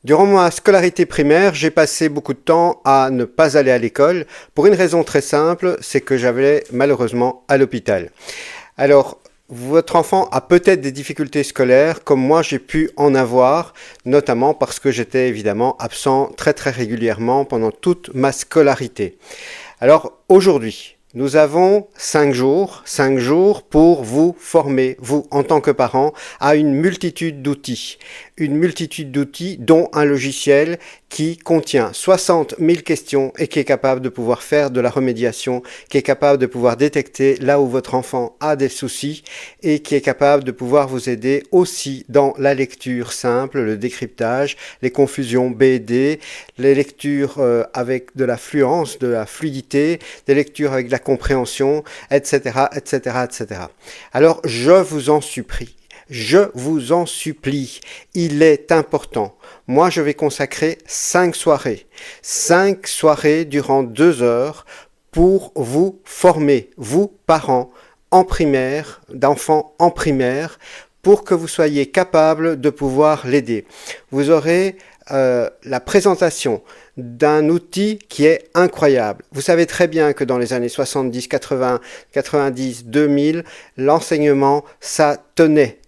Durant ma scolarité primaire, j'ai passé beaucoup de temps à ne pas aller à l'école pour une raison très simple, c'est que j'avais malheureusement à l'hôpital. Alors, votre enfant a peut-être des difficultés scolaires, comme moi j'ai pu en avoir, notamment parce que j'étais évidemment absent très très régulièrement pendant toute ma scolarité. Alors aujourd'hui, nous avons 5 jours pour vous former, vous en tant que parent, à une multitude d'outils dont un logiciel qui contient 60 000 questions et qui est capable de pouvoir faire de la remédiation, qui est capable de pouvoir détecter là où votre enfant a des soucis et qui est capable de pouvoir vous aider aussi dans la lecture simple, le décryptage, les confusions B et D, les lectures avec de la fluence, de la fluidité, des lectures avec de la compréhension, etc., etc., etc. Alors, je vous en supplie. Je vous en supplie, il est important. Moi, je vais consacrer 5 soirées. 5 soirées durant 2 heures pour vous former, vous, parents, en primaire, d'enfants en primaire, pour que vous soyez capables de pouvoir l'aider. Vous aurez la présentation d'un outil qui est incroyable. Vous savez très bien que dans les années 70, 80, 90, 2000, l'enseignement, ça tenait.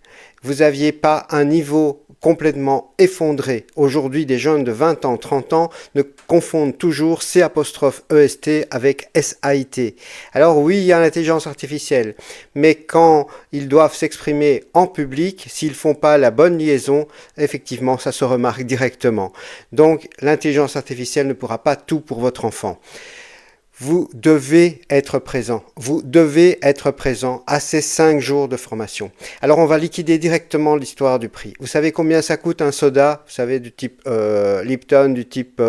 Vous n'aviez pas un niveau complètement effondré. Aujourd'hui, des jeunes de 20 ans, 30 ans ne confondent toujours C''EST avec SAIT. Alors oui, il y a l'intelligence artificielle, mais quand ils doivent s'exprimer en public, s'ils ne font pas la bonne liaison, effectivement, ça se remarque directement. Donc, l'intelligence artificielle ne pourra pas tout pour votre enfant. Vous devez être présent. Vous devez être présent à ces 5 jours de formation. Alors, on va liquider directement l'histoire du prix. Vous savez combien ça coûte un soda? Vous savez, du type Lipton, du type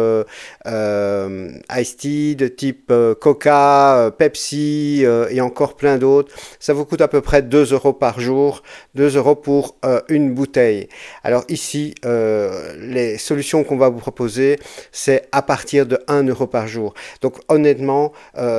Iced Tea, de type Coca, Pepsi et encore plein d'autres. Ça vous coûte à peu près 2 euros par jour, 2 euros pour une bouteille. Alors ici, les solutions qu'on va vous proposer, c'est à partir de 1 euro par jour. Donc honnêtement,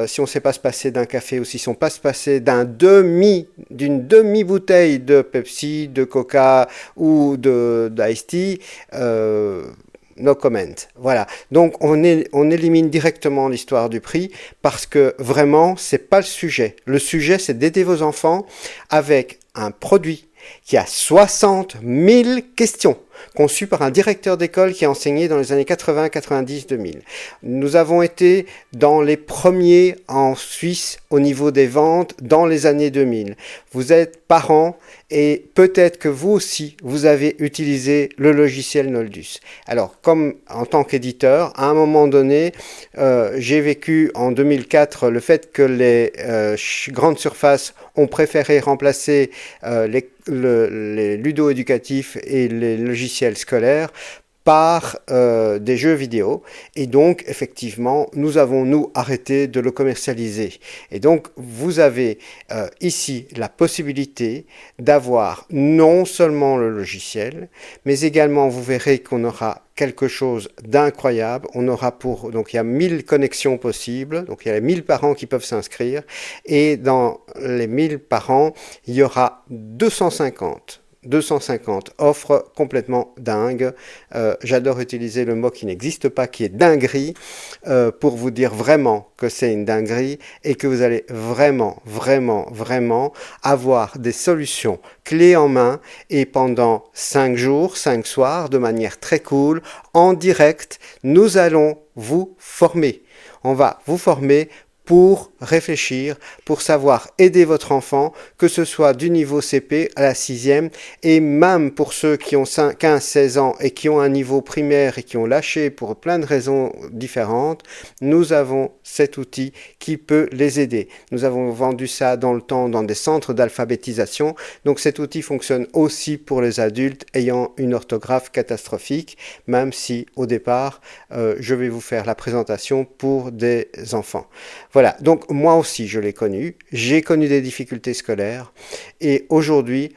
si on ne sait pas se passer d'un café ou si on ne sait pas se passer d'une demi-bouteille de Pepsi, de Coca ou d'Ice Tea, no comment. Voilà. Donc on élimine directement l'histoire du prix parce que vraiment, c'est pas le sujet. Le sujet, c'est d'aider vos enfants avec un produit qui a 60 000 questions, conçu par un directeur d'école qui a enseigné dans les années 80, 90, 2000. Nous avons été dans les premiers en Suisse au niveau des ventes dans les années 2000. Vous êtes parents et peut-être que vous aussi, vous avez utilisé le logiciel Noldus. Alors, comme en tant qu'éditeur, à un moment donné, j'ai vécu en 2004 le fait que les grandes surfaces ont préféré remplacer les ludo-éducatifs et les logiciels scolaires par des jeux vidéo. Et donc, effectivement, nous avons, nous, arrêté de le commercialiser. Et donc, vous avez ici la possibilité d'avoir non seulement le logiciel, mais également, vous verrez qu'on aura quelque chose d'incroyable. On aura donc il y a 1000 connexions possibles, donc il y a les 1000 parents qui peuvent s'inscrire, et dans les 1000 parents, il y aura 250 offres complètement dingues. J'adore utiliser le mot qui n'existe pas, qui est dinguerie, pour vous dire vraiment que c'est une dinguerie et que vous allez vraiment, vraiment, vraiment avoir des solutions clés en main et pendant 5 jours, 5 soirs, de manière très cool, en direct, nous allons vous former. On va vous former pour réfléchir, pour savoir aider votre enfant, que ce soit du niveau CP à la 6e, et même pour ceux qui ont 15-16 ans et qui ont un niveau primaire et qui ont lâché pour plein de raisons différentes, nous avons cet outil qui peut les aider. Nous avons vendu ça dans le temps dans des centres d'alphabétisation, donc cet outil fonctionne aussi pour les adultes ayant une orthographe catastrophique, même si au départ, je vais vous faire la présentation pour des enfants. Voilà, donc moi aussi je l'ai connu, j'ai connu des difficultés scolaires et aujourd'hui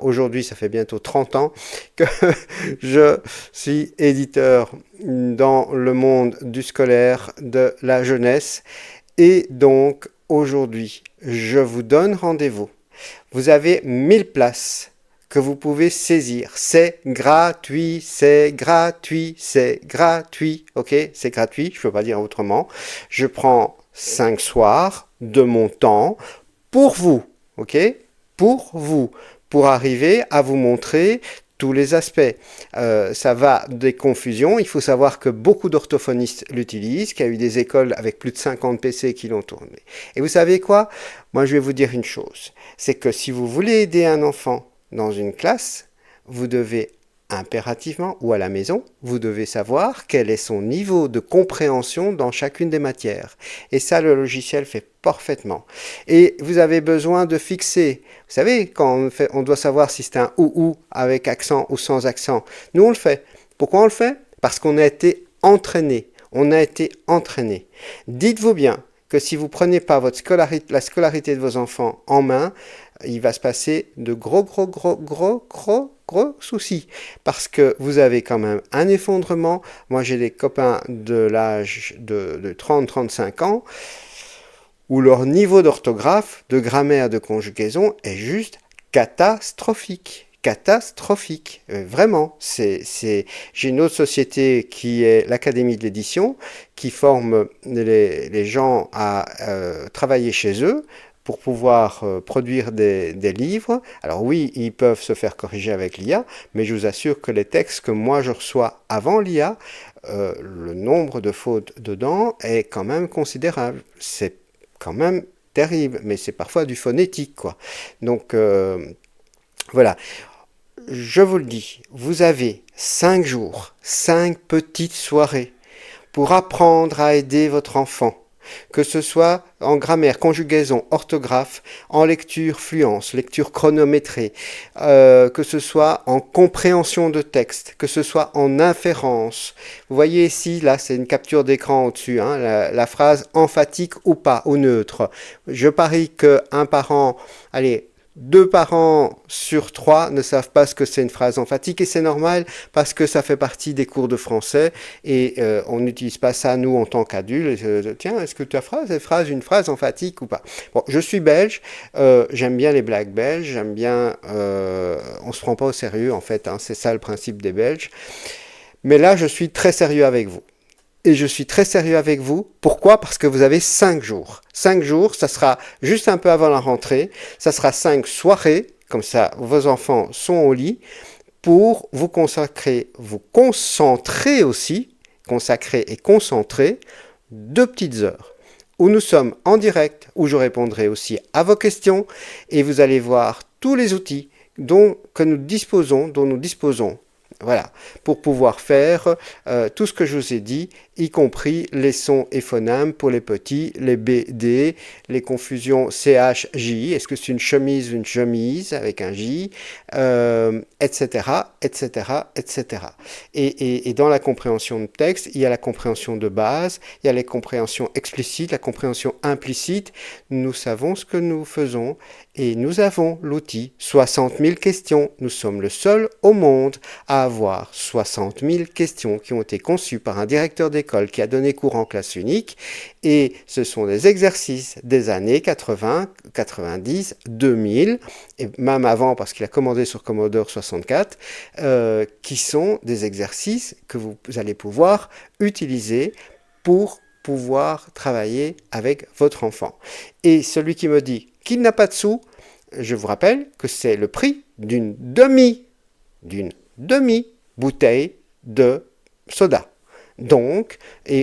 aujourd'hui ça fait bientôt 30 ans que je suis éditeur dans le monde du scolaire, de la jeunesse et donc aujourd'hui je vous donne rendez-vous. Vous avez 1000 places que vous pouvez saisir. C'est gratuit, c'est gratuit, c'est gratuit. Ok, c'est gratuit, je ne peux pas dire autrement. Je prends 5 soirs de mon temps pour vous, ok, pour vous, pour arriver à vous montrer tous les aspects. Ça va des confusions. Il faut savoir que beaucoup d'orthophonistes l'utilisent, qu'il y a eu des écoles avec plus de 50 PC qui l'ont tourné. Et vous savez quoi? Moi, je vais vous dire une chose. C'est que si vous voulez aider un enfant dans une classe, vous devez impérativement, ou à la maison, vous devez savoir quel est son niveau de compréhension dans chacune des matières. Et ça, le logiciel fait parfaitement. Et vous avez besoin de fixer. Vous savez, quand on doit savoir si c'est un ou avec accent ou sans accent. Nous, on le fait. Pourquoi on le fait? Parce qu'on a été entraîné. On a été entraîné. Dites-vous bien que si vous ne prenez pas la scolarité de vos enfants en main, il va se passer de gros soucis. Parce que vous avez quand même un effondrement. Moi, j'ai des copains de l'âge de 30-35 ans où leur niveau d'orthographe, de grammaire, de conjugaison est juste catastrophique. Catastrophique. Vraiment. J'ai une autre société qui est l'Académie de l'édition, qui forme les gens à travailler chez eux pour pouvoir produire des livres. Alors oui, ils peuvent se faire corriger avec l'IA, mais je vous assure que les textes que moi je reçois avant l'IA, le nombre de fautes dedans est quand même considérable. C'est quand même terrible, mais c'est parfois du phonétique, quoi. Donc, voilà. Je vous le dis, vous avez 5 jours, 5 petites soirées pour apprendre à aider votre enfant. Que ce soit en grammaire, conjugaison, orthographe, en lecture fluence, lecture chronométrée, que ce soit en compréhension de texte, que ce soit en inférence. Vous voyez ici, là, c'est une capture d'écran au-dessus, hein, la phrase emphatique ou pas, ou neutre. Je parie qu'un parent, allez, 2 parents sur 3 ne savent pas ce que c'est une phrase emphatique et c'est normal parce que ça fait partie des cours de français et on n'utilise pas ça nous en tant qu'adultes. Tiens, est-ce que tu as une phrase emphatique ou pas? Bon, je suis belge, j'aime bien les blagues belges, j'aime bien, on se prend pas au sérieux en fait, hein, c'est ça le principe des Belges. Mais là, je suis très sérieux avec vous. Et je suis très sérieux avec vous. Pourquoi? Parce que vous avez 5 jours. 5 jours, ça sera juste un peu avant la rentrée. Ça sera 5 soirées, comme ça vos enfants sont au lit, pour vous consacrer, vous concentrer aussi, consacrer et concentrer 2 petites heures où nous sommes en direct, où je répondrai aussi à vos questions et vous allez voir tous les outils dont nous disposons. Voilà, pour pouvoir faire tout ce que je vous ai dit, y compris les sons et phonèmes pour les petits, les BD, les confusions CH-J, est-ce que c'est une chemise ou une chemise avec un J, etc., etc., etc. Et dans la compréhension de texte, il y a la compréhension de base, il y a la compréhension explicite, la compréhension implicite. Nous savons ce que nous faisons et nous avons l'outil 60 000 questions. Nous sommes le seul au monde à avoir 60 000 questions qui ont été conçues par un directeur d'école qui a donné cours en classe unique et ce sont des exercices des années 80, 90, 2000 et même avant parce qu'il a commandé sur Commodore 64 qui sont des exercices que vous allez pouvoir utiliser pour pouvoir travailler avec votre enfant. Et celui qui me dit qu'il n'a pas de sous, je vous rappelle que c'est le prix d'une demi-bouteille de soda. Donc,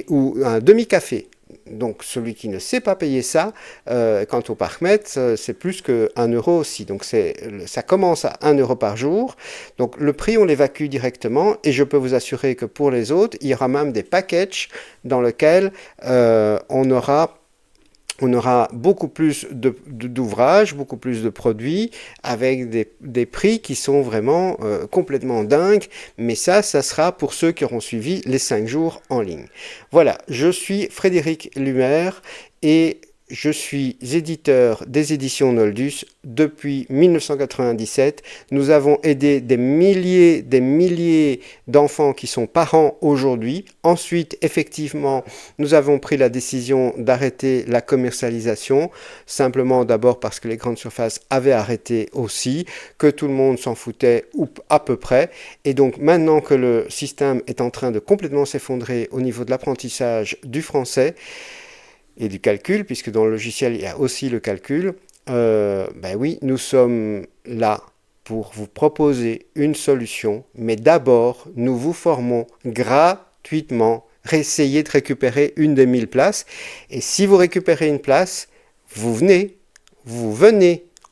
ou un demi-café. Donc, celui qui ne sait pas payer ça, quant au parc-mètre, c'est plus que 1 euro aussi. Donc, ça commence à 1 euro par jour. Donc, le prix, on l'évacue directement. Et je peux vous assurer que pour les autres, il y aura même des packages dans lesquels on aura beaucoup plus d'ouvrages, beaucoup plus de produits avec des prix qui sont vraiment complètement dingues. Mais ça sera pour ceux qui auront suivi les 5 jours en ligne. Voilà, je suis Frédéric Lumer et je suis éditeur des éditions Noldus depuis 1997. Nous avons aidé des milliers d'enfants qui sont parents aujourd'hui. Ensuite, effectivement, nous avons pris la décision d'arrêter la commercialisation, simplement d'abord parce que les grandes surfaces avaient arrêté aussi, que tout le monde s'en foutait ou à peu près. Et donc maintenant que le système est en train de complètement s'effondrer au niveau de l'apprentissage du français, et du calcul, puisque dans le logiciel, il y a aussi le calcul, ben oui, nous sommes là pour vous proposer une solution, mais d'abord, nous vous formons gratuitement. Essayez de récupérer une des 1000 places, et si vous récupérez une place, vous venez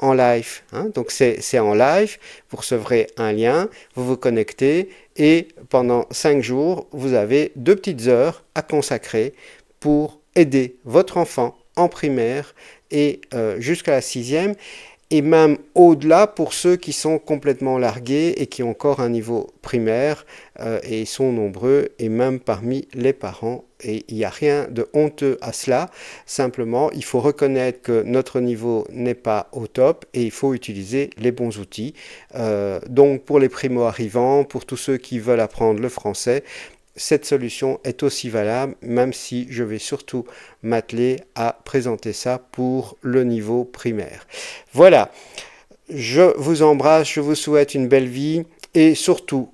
en live. Hein? Donc c'est en live, vous recevrez un lien, vous vous connectez, et pendant 5 jours, vous avez 2 petites heures à consacrer pour aider votre enfant en primaire et jusqu'à la 6e, et même au-delà pour ceux qui sont complètement largués et qui ont encore un niveau primaire, et ils sont nombreux, et même parmi les parents. Et il n'y a rien de honteux à cela, simplement il faut reconnaître que notre niveau n'est pas au top et il faut utiliser les bons outils. Donc pour les primo-arrivants, pour tous ceux qui veulent apprendre le français, cette solution est aussi valable, même si je vais surtout m'atteler à présenter ça pour le niveau primaire. Voilà, je vous embrasse, je vous souhaite une belle vie et surtout,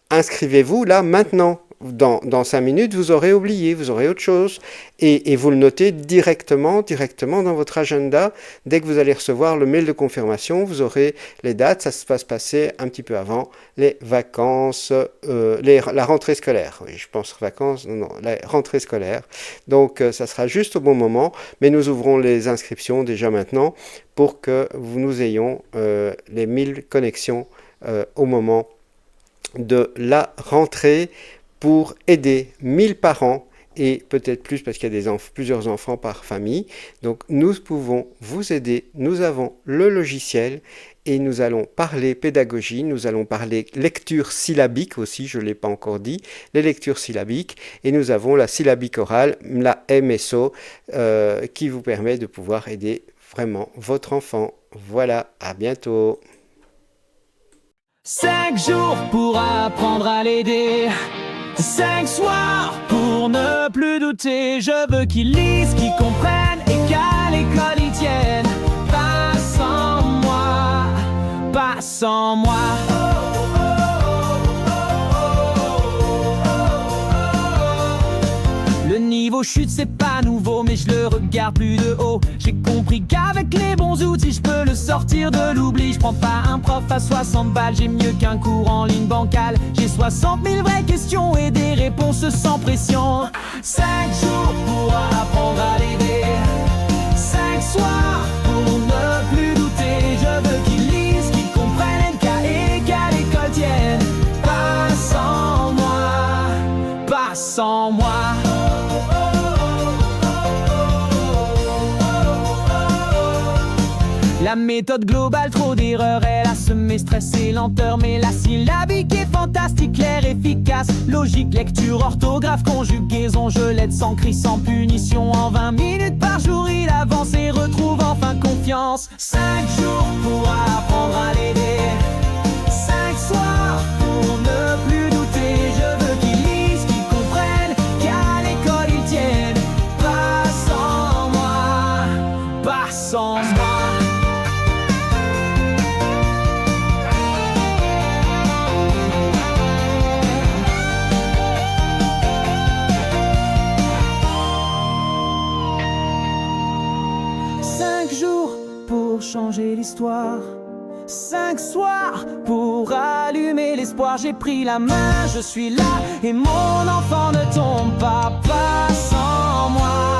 inscrivez-vous là maintenant. Dans 5 minutes, vous aurez oublié, vous aurez autre chose, et vous le notez directement dans votre agenda. Dès que vous allez recevoir le mail de confirmation, vous aurez les dates. Ça va se passer un petit peu avant les vacances, la rentrée scolaire. Oui, je pense vacances, non, la rentrée scolaire. Donc, ça sera juste au bon moment, mais nous ouvrons les inscriptions déjà maintenant pour que nous ayons les 1000 connexions au moment de la rentrée, pour aider 1000 parents et peut-être plus parce qu'il y a plusieurs enfants par famille. Donc nous pouvons vous aider, nous avons le logiciel et nous allons parler pédagogie, nous allons parler lecture syllabique aussi, je ne l'ai pas encore dit, les lectures syllabiques, et nous avons la syllabique orale, la MSO, qui vous permet de pouvoir aider vraiment votre enfant. Voilà, à bientôt. 5 jours pour apprendre à l'aider. 5 soirs pour ne plus douter. Je veux qu'ils lisent, qu'ils comprennent et qu'à l'école ils tiennent. Pas sans moi, pas sans moi. Le niveau chute, c'est pas nouveau, mais je le regarde plus de haut. J'ai compris qu'avec les bons outils, je peux le sortir de l'oubli. Je prends pas un prof à 60 balles, j'ai mieux qu'un cours en ligne bancale. J'ai 60 000 vraies questions et des réponses sans pression. 5 jours pour apprendre à l'aider. 5 soirs pour ne plus douter. Je veux qu'ils lisent, qu'ils comprennent et qu'à l'école tiennent. Pas sans moi, pas sans moi. La méthode globale, trop d'erreurs, elle a semé stress et lenteur. Mais la syllabique est fantastique, claire, efficace, logique, lecture, orthographe, conjugaison. Je l'aide sans cri, sans punition. En 20 minutes par jour, il avance et retrouve enfin confiance. 5 jours pour apprendre à l'aider. 5 soirs pour ne plus douter. Je veux qu'ils lisent, qu'ils comprennent, qu'à l'école ils tiennent. Pas sans moi, pas sans moi. Changer l'histoire. 5 soirs pour allumer l'espoir. J'ai pris la main, je suis là et mon enfant ne tombe pas, pas sans moi.